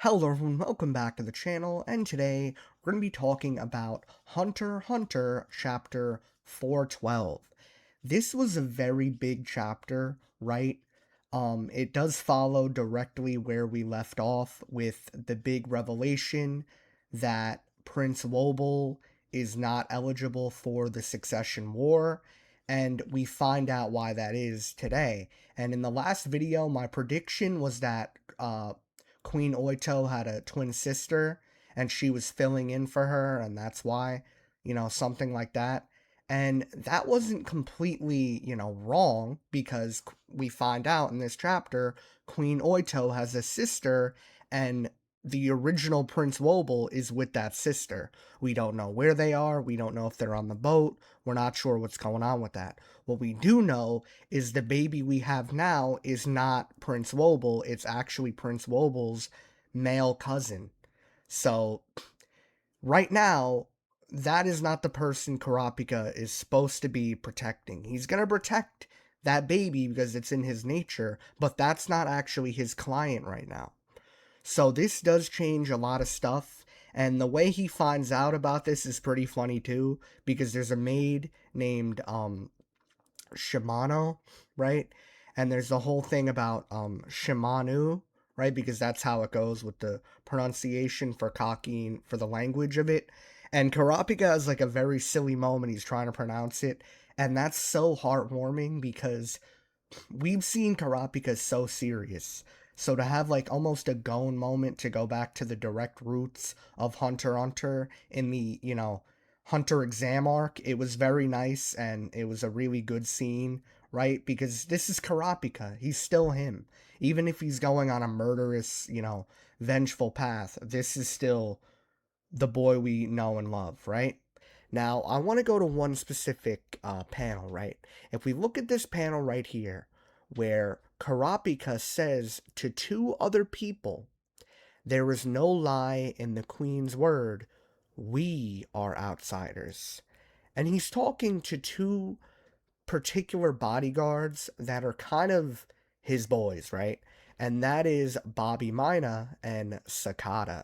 Hello everyone, welcome back to the channel, and today we're going to be talking about Hunter x Hunter chapter 412. This was a very big chapter, right? It does follow directly where we left off with the big revelation that Prince Wobble is not eligible for the Succession War, and we find out why that is today. And in the last video, my prediction was that Queen Oito had a twin sister and she was filling in for her, and that's why, something like that. And that wasn't completely, wrong, because we find out in this chapter Queen Oito has a sister, and the original Prince Wobble is with that sister. We don't know where they are. We don't know if they're on the boat. We're not sure what's going on with that. What we do know is the baby we have now is not Prince Wobble. It's actually Prince Wobble's male cousin. So right now, that is not the person Kurapika is supposed to be protecting. He's going to protect that baby because it's in his nature, but that's not actually his client right now. So this does change a lot of stuff, and the way he finds out about this is pretty funny too, because there's a maid named Shimano, right? And there's the whole thing about Shimanu, right? Because that's how it goes with the pronunciation for Kakin for the language of it. And Kurapika has like a very silly moment. He's trying to pronounce it, and that's so heartwarming because we've seen Kurapika so serious. So to have like almost a Gon moment to go back to the direct roots of Hunter x Hunter in the, Hunter exam arc, it was very nice and it was a really good scene, right? Because this is Kurapika. He's still him. Even if he's going on a murderous, vengeful path, this is still the boy we know and love, right? Now, I want to go to one specific panel, right? If we look at this panel right here, where Kurapika says to two other people, there is no lie in the Queen's word, we are outsiders. And he's talking to two particular bodyguards that are kind of his boys, right? And that is Bobby Mina and Sakata.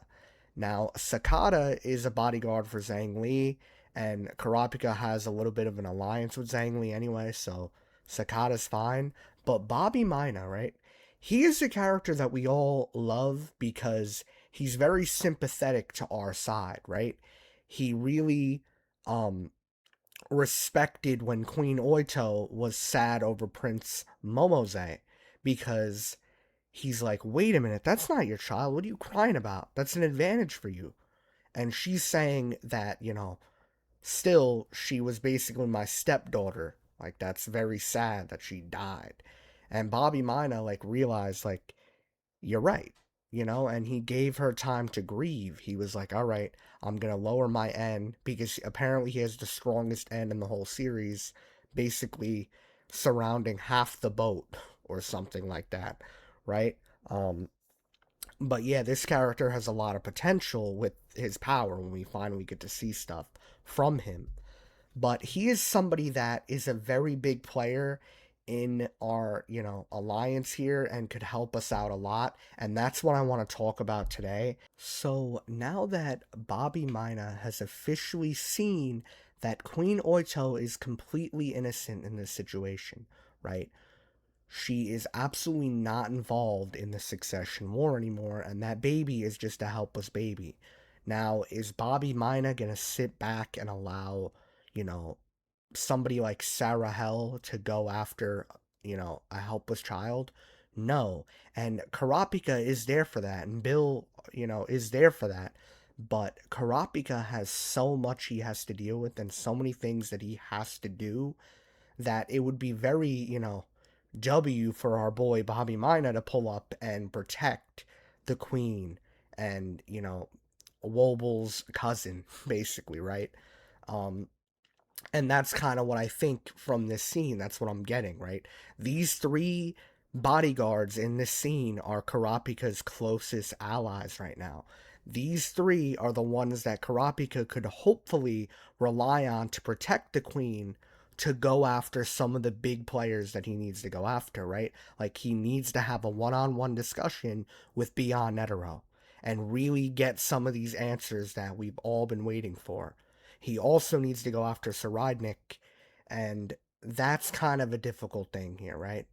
Now, Sakata is a bodyguard for Zhang Li, and Kurapika has a little bit of an alliance with Zhang Li anyway, so Sakata's fine. But Bobby Mina, right? He is a character that we all love because he's very sympathetic to our side, right? He really um respected when Queen Oito was sad over Prince Momose, because he's like, wait a minute, that's not your child. What are you crying about? That's an advantage for you. And she's saying that, still, she was basically my stepdaughter. Like, that's very sad that she died. And Bobby Mina, like, realized, like, you're right, and he gave her time to grieve. He was like, all right, I'm going to lower my end, because apparently he has the strongest end in the whole series, basically surrounding half the boat or something like that, right? Um, but yeah, this character has a lot of potential with his power when we finally get to see stuff from him. But he is somebody that is a very big player in our, alliance here and could help us out a lot. And that's what I want to talk about today. So now that Bobby Mina has officially seen that Queen Oito is completely innocent in this situation, right? She is absolutely not involved in the Succession War anymore, and that baby is just a helpless baby. Now, is Bobby Mina gonna sit back and allow, you know, somebody like Sarah Hell to go after, a helpless child? No. And Kurapika is there for that, and Bill, is there for that. But Kurapika has so much he has to deal with and so many things that he has to do that it would be very, W for our boy Bobby Mina to pull up and protect the queen and, Wobble's cousin, basically, right? Um, and that's kind of what I think from this scene. That's what I'm getting, right? These three bodyguards in this scene are Kurapika's closest allies right now. These three are the ones that Kurapika could hopefully rely on to protect the queen, to go after some of the big players that he needs to go after, right? Like, he needs to have a one-on-one discussion with Beyond Netero. and really get some of these answers that we've all been waiting for. He also needs to go after Saradnik, and that's kind of a difficult thing here, right?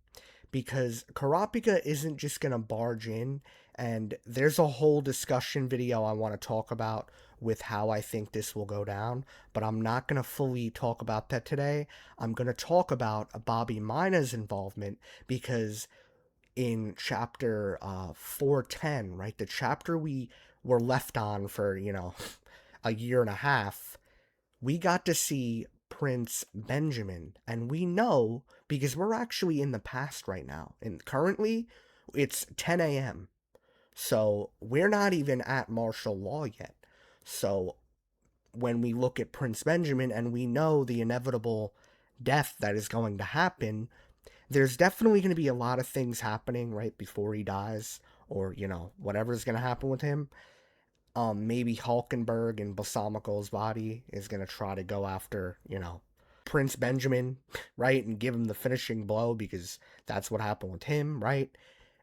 Because Kurapika isn't just going to barge in, and there's a whole discussion video I want to talk about with how I think this will go down, but I'm not going to fully talk about that today. I'm going to talk about Bobby Mina's involvement because in chapter 410, right, the chapter we were left on for, a year and a half, we got to see Prince Benjamin, and we know because we're actually in the past right now. And currently, it's 10 a.m. So we're not even at martial law yet. So when we look at Prince Benjamin and we know the inevitable death that is going to happen, there's definitely going to be a lot of things happening right before he dies, or, whatever's going to happen with him. Maybe Hulkenberg and Balsamico's body is going to try to go after, Prince Benjamin, right? And give him the finishing blow because that's what happened with him, right?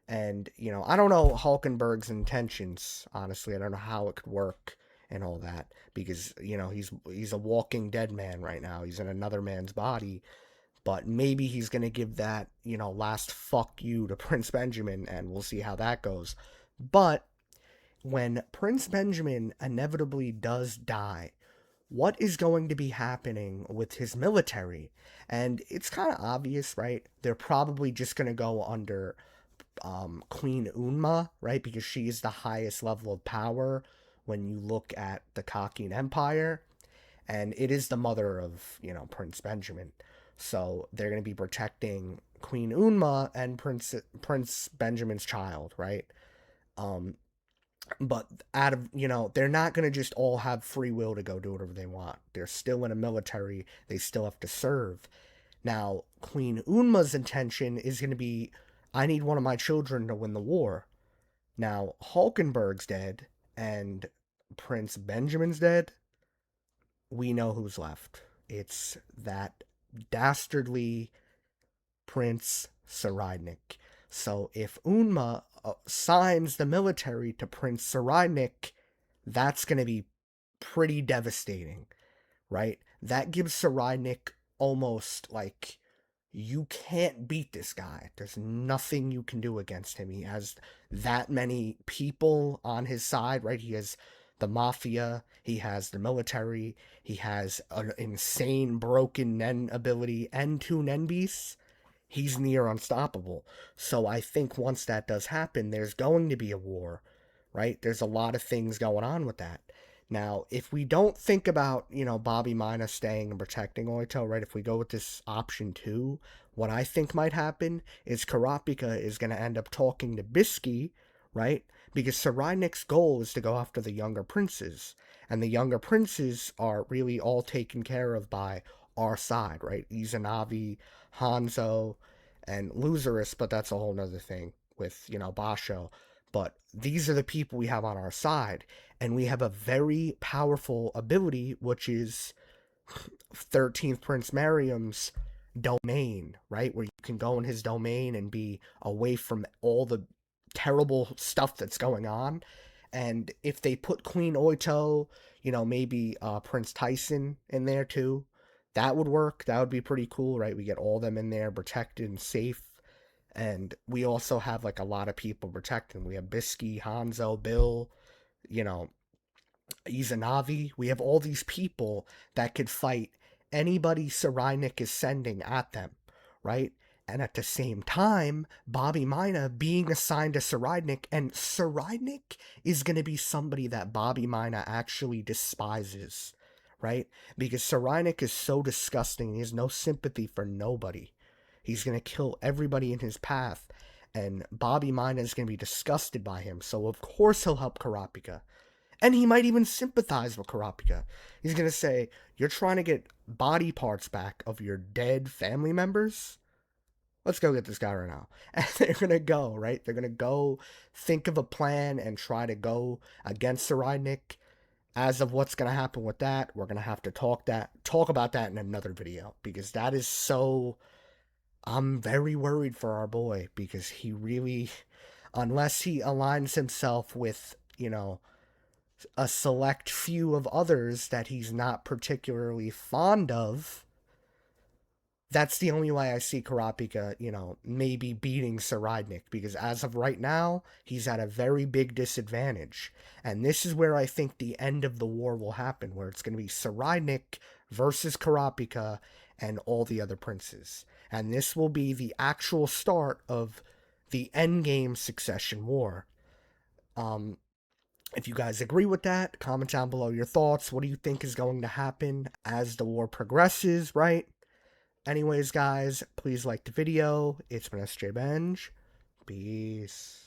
And, I don't know Hulkenberg's intentions, honestly. I don't know how it could work and all that because, he's a walking dead man right now. He's in another man's body. But maybe he's going to give that, last fuck you to Prince Benjamin, and we'll see how that goes. But when Prince Benjamin inevitably does die, what is going to be happening with his military? And it's kind of obvious, right? They're probably just going to go under Queen Unma, right? Because she is the highest level of power when you look at the Kakin Empire. And it is the mother of, Prince Benjamin. So they're going to be protecting Queen Unma and Prince Benjamin's child, right? Um, but out of they're not going to just all have free will to go do whatever they want. They're still in a military. They still have to serve. Now Queen Unma's intention is going to be, I need one of my children to win the war. Now Hulkenberg's dead and Prince Benjamin's dead. We know who's left. It's that dastardly Prince Saradnik. So if Unma signs the military to Prince Saradnik, that's going to be pretty devastating, right? That gives Saradnik almost like, you can't beat this guy. There's nothing you can do against him. He has that many people on his side, right? He has the mafia, he has the military, he has an insane broken Nen ability and two Nen beasts. He's near unstoppable. So I think once that does happen, there's going to be a war, right? There's a lot of things going on with that. Now, if we don't think about, Bobby Mina staying and protecting Oito, right? If we go with this option 2, what I think might happen is Kurapika is going to end up talking to Bisky, right? Because Sarainik's goal is to go after the younger princes. And the younger princes are really all taken care of by our side, right? Izanavi, Hanzo, and Loserus, but that's a whole nother thing with, Basho. But these are the people we have on our side. And we have a very powerful ability, which is 13th Prince Mariam's domain, right? Where you can go in his domain and be away from all the terrible stuff that's going on. And if they put Queen Oito, maybe Prince Tyson in there too, that would work. That would be pretty cool, right? We get all of them in there protected and safe. And we also have like a lot of people protecting. We have Bisky, Hanzo, Bill, you know, Izanavi. We have all these people that could fight anybody Sarainik is sending at them, right? And at the same time, Bobby Mina being assigned to Sarainik, and Sarainik is going to be somebody that Bobby Mina actually despises, right? Because Sarainik is so disgusting, he has no sympathy for nobody. He's going to kill everybody in his path, and Bobby Mina is going to be disgusted by him, so of course he'll help Kurapika. And he might even sympathize with Kurapika. He's going to say, you're trying to get body parts back of your dead family members? Let's go get this guy right now. And they're going to go, right? They're going to go think of a plan and try to go against Sarainik. As of what's going to happen with that, we're going to have to talk about that in another video. Because that is so... I'm very worried for our boy. Because he really... Unless he aligns himself with you know, a select few of others that he's not particularly fond of, that's the only way I see Kurapika, maybe beating Saradnik, because as of right now, he's at a very big disadvantage. And this is where I think the end of the war will happen, where it's going to be Saradnik versus Kurapika and all the other princes. And this will be the actual start of the Endgame succession war. Um, if you guys agree with that, comment down below your thoughts. What do you think is going to happen as the war progresses, right? Anyways, guys, please like the video. It's been SJ Benj. Peace.